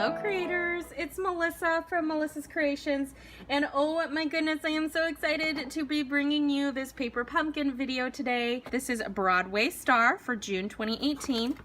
Hello creators, it's Melissa from Melissa's Creations, and oh my goodness, I am so excited to be bringing you this paper pumpkin video today. This is Broadway Star for June 2018.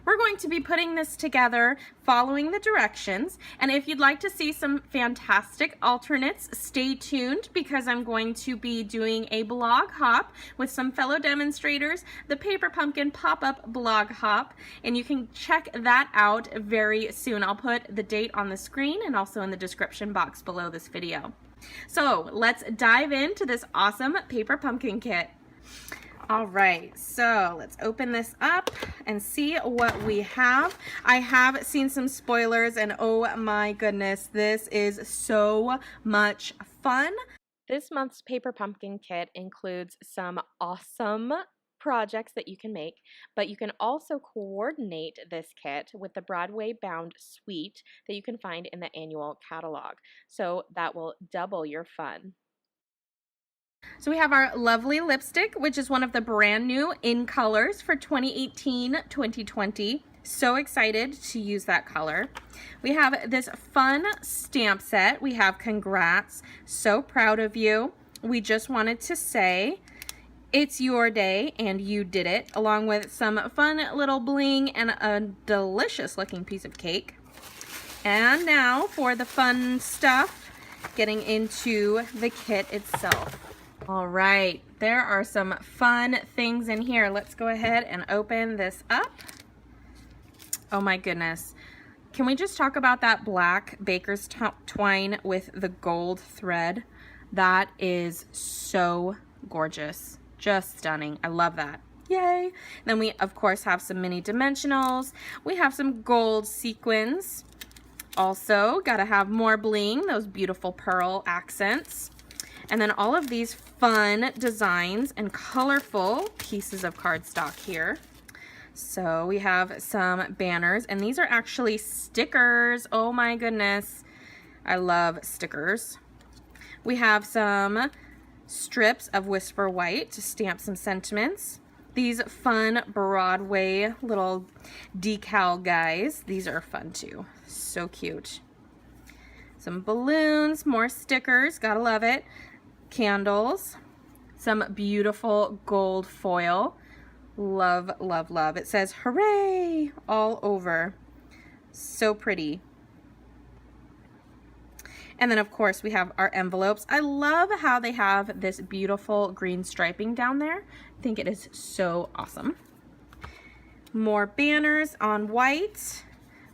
We're going to be putting this together following the directions, and if you'd like to see some fantastic alternates, stay tuned because I'm going to be doing a blog hop with some fellow demonstrators, the Paper Pumpkin pop-up blog hop, and you can check that out very soon. I'll put the date on the screen and also in the description box below this video. So let's dive into this awesome paper pumpkin kit. All right, so let's open this up and see what we have. I have seen some spoilers and oh my goodness, this is so much fun. This month's paper pumpkin kit includes some awesome projects that you can make, but you can also coordinate this kit with the Broadway bound suite that you can find in the annual catalog. So that will double your fun. So we have our lovely lipstick, which is one of the brand new in colors for 2018-2020. So excited to use that color. We have this fun stamp set. We have congrats, so proud of you. We just wanted to say it's your day and you did it, along with some fun little bling and a delicious looking piece of cake. And now for the fun stuff, getting into the kit itself. All right, there are some fun things in here. Let's go ahead and open this up. Oh my goodness. Can we just talk about that black baker's twine with the gold thread? That is so gorgeous. Just stunning. I love that. Yay. Then we, of course, have some mini dimensionals. We have some gold sequins. Also, gotta have more bling, those beautiful pearl accents. And then all of these fun designs and colorful pieces of cardstock here. So we have some banners, and these are actually stickers. Oh my goodness. I love stickers. We have some strips of Whisper White to stamp some sentiments. These fun Broadway little decal guys. These are fun too. So cute. Some balloons, more stickers, gotta love it. Candles, some beautiful gold foil. Love, love, love. It says hooray all over. So pretty. And then of course we have our envelopes. I love how they have this beautiful green striping down there. I think it is so awesome. More banners on white.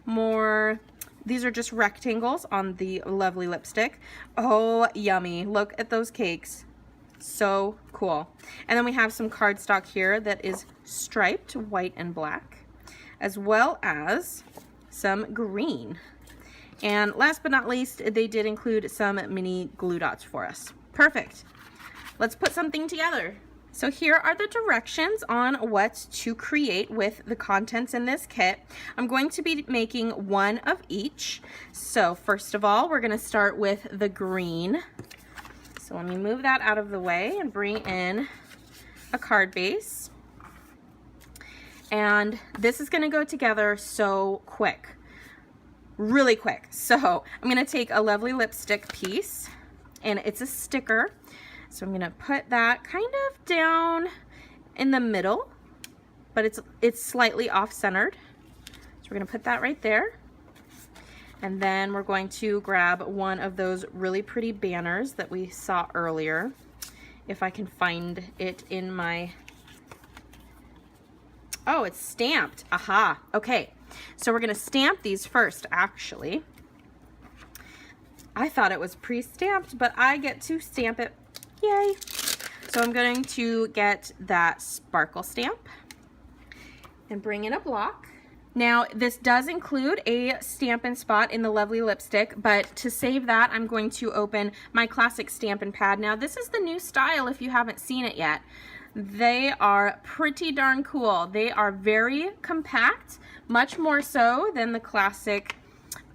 More, these are just rectangles on the lovely lipstick. Oh, yummy. Look at those cakes. So cool. And then we have some cardstock here that is striped white and black, as well as some green. And last but not least, they did include some mini glue dots for us. Perfect. Let's put something together. So here are the directions on what to create with the contents in this kit. I'm going to be making one of each. So first of all, we're going to start with the green. So let me move that out of the way and bring in a card base. And this is going to go together so quick. Really quick. So I'm going to take a lovely lipstick piece, and it's a sticker. So I'm going to put that kind of down in the middle, but it's slightly off-centered. So we're going to put that right there. And then we're going to grab one of those really pretty banners that we saw earlier. If I can find it in my... Oh, it's stamped. Aha. Okay. So we're going to stamp these first, actually. I thought it was pre-stamped, but I get to stamp it. Yay. So I'm going to get that sparkle stamp and bring in a block. Now, this does include a Stampin' Spot in the lovely lipstick, but to save that, I'm going to open my classic Stampin' Pad. Now, this is the new style if you haven't seen it yet. They are pretty darn cool. They are very compact, much more so than the classic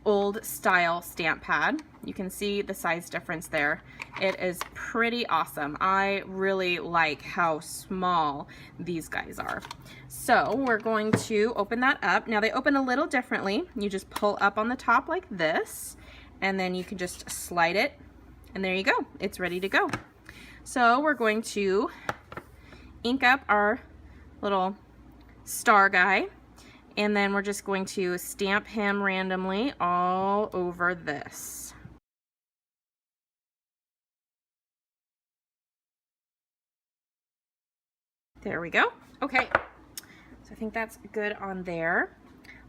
old style stamp pad. You can see the size difference there. It is pretty awesome. I really like how small these guys are. So we're going to open that up. Now they open a little differently. You just pull up on the top like this, and then you can just slide it, and there you go. It's ready to go. So we're going to ink up our little star guy, and then we're just going to stamp him randomly all over this. There we go. Okay, so I think that's good on there.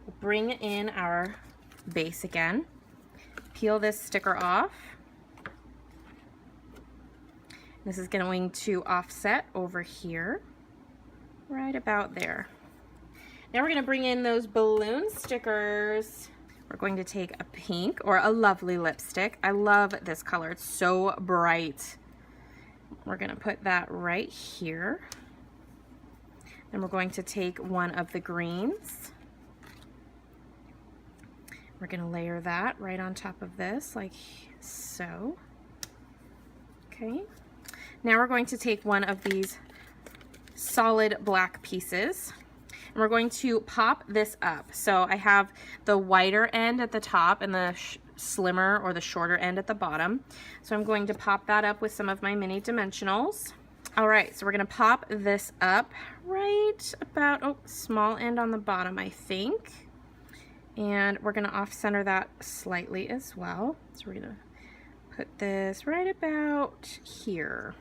We'll bring in our base again. Peel this sticker off. This is going to offset over here, right about there. Now we're going to bring in those balloon stickers. We're going to take a pink or a lovely lipstick. I love this color. It's so bright. We're going to put that right here. Then we're going to take one of the greens. We're going to layer that right on top of this like so. Okay. Now we're going to take one of these solid black pieces, and we're going to pop this up. So I have the wider end at the top and the slimmer or the shorter end at the bottom. So I'm going to pop that up with some of my mini dimensionals. All right, so we're gonna pop this up right about, oh, small end on the bottom, I think. And we're gonna off-center that slightly as well. So we're gonna put this right about here.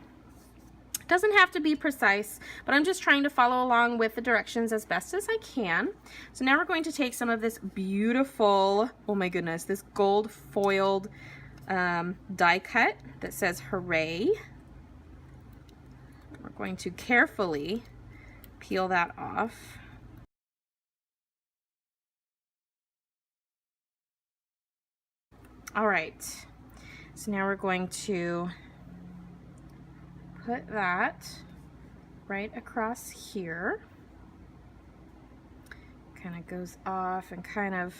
Doesn't have to be precise, but I'm just trying to follow along with the directions as best as I can. So now we're going to take some of this beautiful, oh my goodness, this gold foiled die cut that says hooray. We're going to carefully peel that off. All right, so now we're going to put that right across here. Kind of goes off and kind of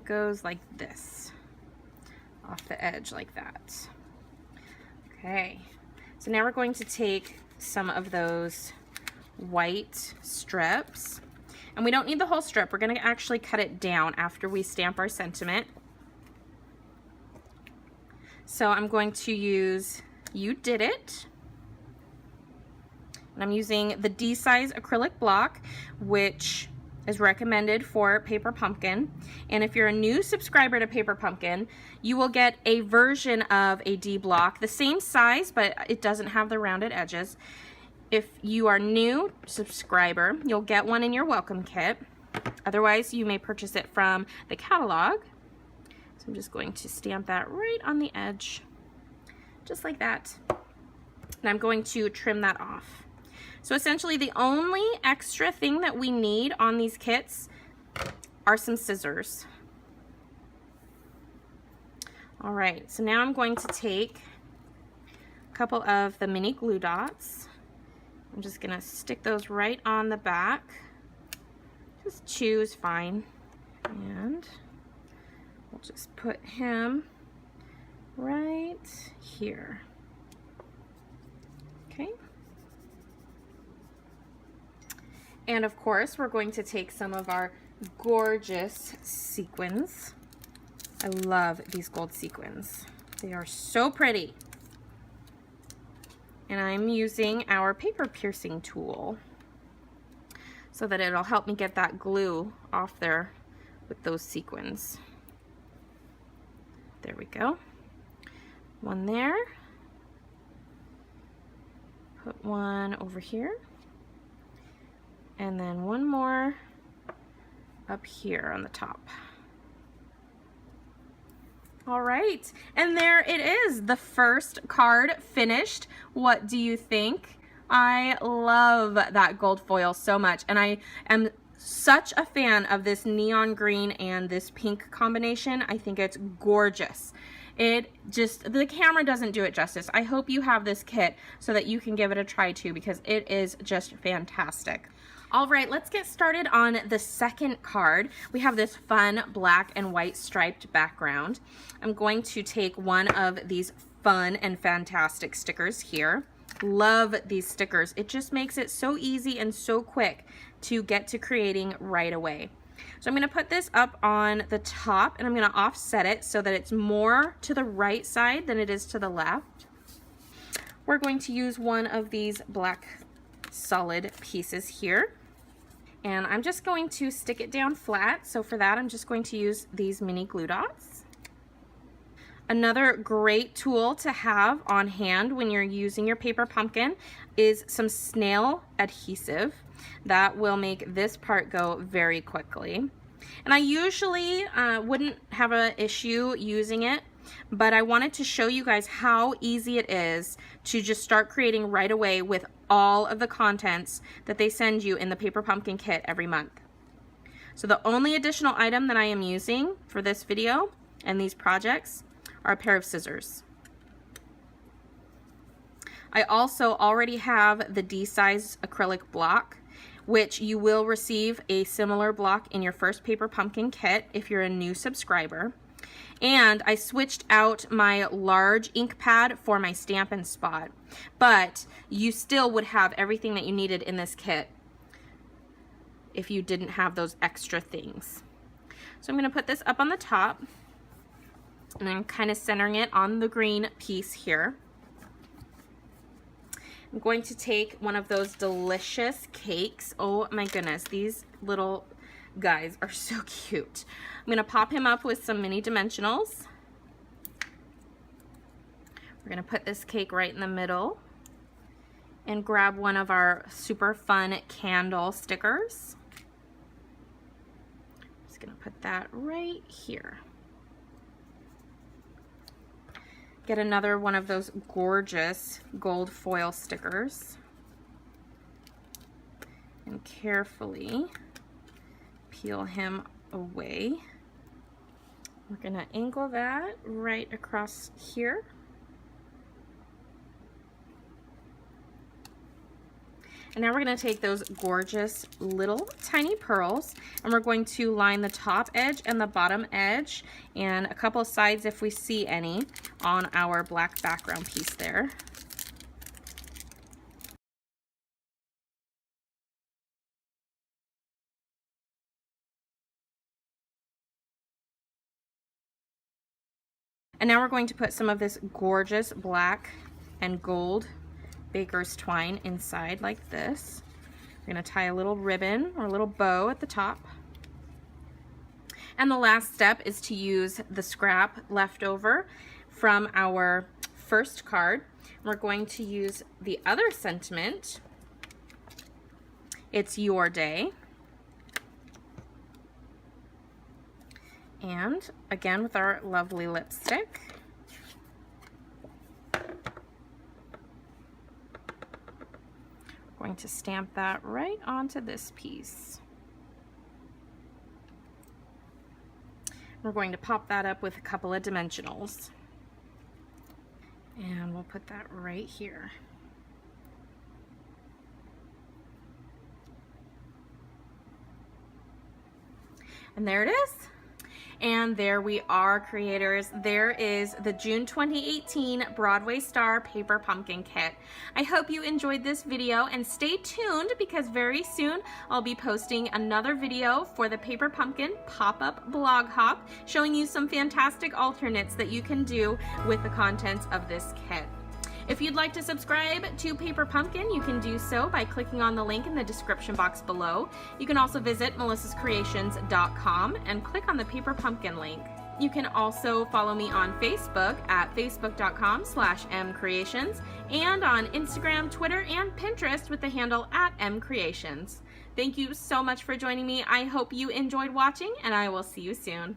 goes like this, off the edge like that. Okay, so now we're going to take some of those white strips, and we don't need the whole strip. We're going to actually cut it down after we stamp our sentiment. So I'm going to use You Did It, and I'm using the D size acrylic block, which is recommended for Paper Pumpkin. And if you're a new subscriber to Paper Pumpkin, you will get a version of a D block, the same size, but it doesn't have the rounded edges. If you are new subscriber, you'll get one in your welcome kit. Otherwise, you may purchase it from the catalog. So I'm just going to stamp that right on the edge, just like that. And I'm going to trim that off. So essentially the only extra thing that we need on these kits are some scissors. All right, so now I'm going to take a couple of the mini glue dots. I'm just gonna stick those right on the back. Just choose fine. And we'll just put him right here. Okay. And of course, we're going to take some of our gorgeous sequins. I love these gold sequins. They are so pretty. And I'm using our paper piercing tool so that it'll help me get that glue off there with those sequins. There we go. One there. Put one over here. And then one more up here on the top. All right, and there it is, the first card finished. What do you think? I love that gold foil so much, and I am such a fan of this neon green and this pink combination. I think it's gorgeous. It just, the camera doesn't do it justice. I hope you have this kit so that you can give it a try too, because it is just fantastic. All right, let's get started on the second card. We have this fun black and white striped background. I'm going to take one of these fun and fantastic stickers here. Love these stickers. It just makes it so easy and so quick to get to creating right away. So I'm going to put this up on the top and I'm going to offset it so that it's more to the right side than it is to the left. We're going to use one of these black solid pieces here. And I'm just going to stick it down flat. So for that, I'm just going to use these mini glue dots. Another great tool to have on hand when you're using your paper pumpkin is some Snail Adhesive. That will make this part go very quickly. And I usually wouldn't have an issue using it, but I wanted to show you guys how easy it is to just start creating right away with all of the contents that they send you in the Paper Pumpkin Kit every month. So the only additional item that I am using for this video and these projects are a pair of scissors. I also already have the D-size acrylic block, which you will receive a similar block in your first Paper Pumpkin Kit if you're a new subscriber. And I switched out my large ink pad for my Stampin' Spot, but you still would have everything that you needed in this kit if you didn't have those extra things. So I'm going to put this up on the top and I'm kind of centering it on the green piece here. I'm going to take one of those delicious cakes. Oh my goodness, these little guys are so cute. I'm going to pop him up with some mini dimensionals. We're going to put this cake right in the middle and grab one of our super fun candle stickers. Just going to put that right here. Get another one of those gorgeous gold foil stickers and carefully peel him away. We're going to angle that right across here. And now we're going to take those gorgeous little tiny pearls and we're going to line the top edge and the bottom edge and a couple of sides if we see any on our black background piece there. And now we're going to put some of this gorgeous black and gold baker's twine inside like this. We're going to tie a little ribbon or a little bow at the top. And the last step is to use the scrap left over from our first card. We're going to use the other sentiment. It's your day. And again with our lovely lipstick. Going to stamp that right onto this piece. We're going to pop that up with a couple of dimensionals. And we'll put that right here. And there it is. And there we are, creators. There is the June 2018 Broadway Star Paper Pumpkin Kit. I hope you enjoyed this video and stay tuned because very soon I'll be posting another video for the Paper Pumpkin pop-up blog hop showing you some fantastic alternates that you can do with the contents of this kit. If you'd like to subscribe to Paper Pumpkin, you can do so by clicking on the link in the description box below. You can also visit melissascreations.com and click on the Paper Pumpkin link. You can also follow me on Facebook at facebook.com/mcreations and on Instagram, Twitter, and Pinterest with the handle @mcreations. Thank you so much for joining me. I hope you enjoyed watching and I will see you soon.